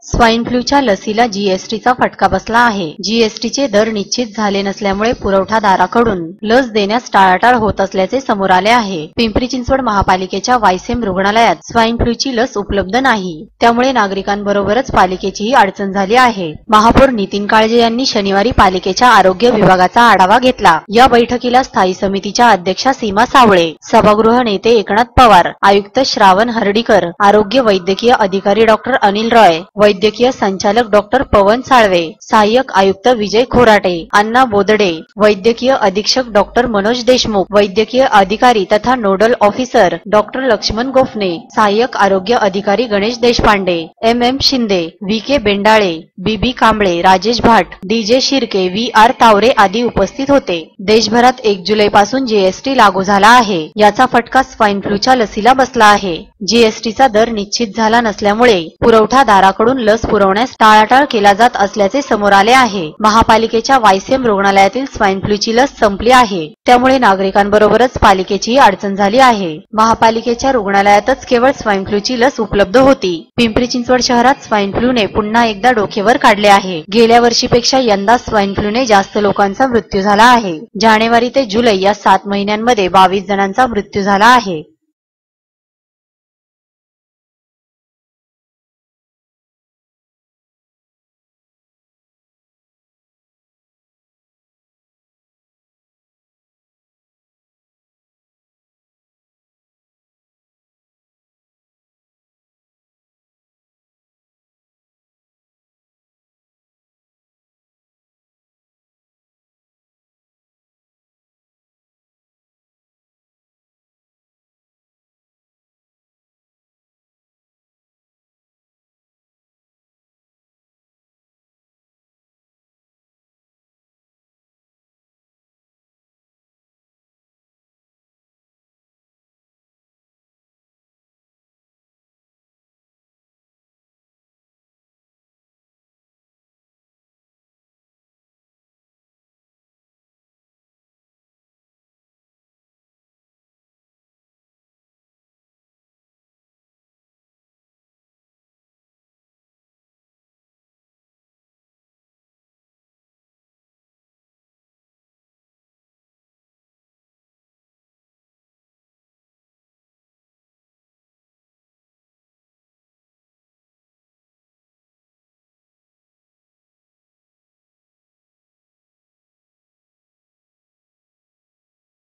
Swine फ्लूच्या लसीला जीएसटीचा फटका बसला आहे। जीएसटीचे दर निश्चित झाले नसल्यामुळे पुरवठादाराकडून लस देण्यास टाळाटाळ होत असल्याचे समोर आले आहे। पिंपरी चिंचवड महापालिकेच्या वायसेम रुग्णालयात स्वाईन फ्लूची लस उपलब्ध नाही, त्यामुळे नागरिकांबरोबरच पालिकेचीही अडचण झाली आहे। महापौर नितीन काळजे यांनी शनिवारी पालिकेच्या आरोग्य विभागाचा आढावा घेतला। या बैठकीला स्थायी समितीच्या अध्यक्षा सीमा सावळे, सभागृह नेते एकनाथ पवार, आयुक्त श्रावण हर्डीकर, आरोग्य वैद्यकीय अधिकारी डॉक्टर अनिल रॉय, वैद्यकीय संचालक डॉक्टर पवन साळवे, सहाय्यक आयुक्त विजय खोराटे, अण्णा बोदडे, वैद्यकीय अधीक्षक डॉक्टर मनोज देशमुख, वैद्यकीय अधिकारी तथा nodal officer doctor Laxman Gophane, सहाय्यक आरोग्य अधिकारी गणेश देशपांडे, एम शिंदे, के बेंडाळे, बी कांबळे, राजेश भाट, जे शिर्के, आर तावरे आदी उपस्थित होते। देशभरात 1 जुलैपासून जीएसटी लागू झाला आहे। याचा फटका स्वाईन फ्लूच्या लसीला बसला आहे। जीएसटीचा दर निश्चित झाला नसल्यामुळे पुरवठादाराकडून लस पुरवण्यास टाळाटाळ केला जात असल्याचे समोर आले आहे। महापालिकेच्या वायसेम रुग्णालयातील स्वाईन फ्लूची लस संपली आहे, त्यामुळे नागरिकांबरोबरच पालिकेचीही अडचण झाली आहे। महापालिकेच्या रुग्णालयातच केवळ स्वाईन फ्लूची लस उपलब्ध होती। पिंपरी चिंचवड शहरात स्वाईन फ्लूने पुन्हा एकदा डोकेवर काढले आहे। गेल्या वर्षीपेक्षा यंदा स्वाईन फ्लूने जास्त लोकांचा मृत्यू झाला आहे। जानेवारी ते जुलै या 7 महिन्यांमध्ये 22 जणांचा मृत्यू झाला आहे।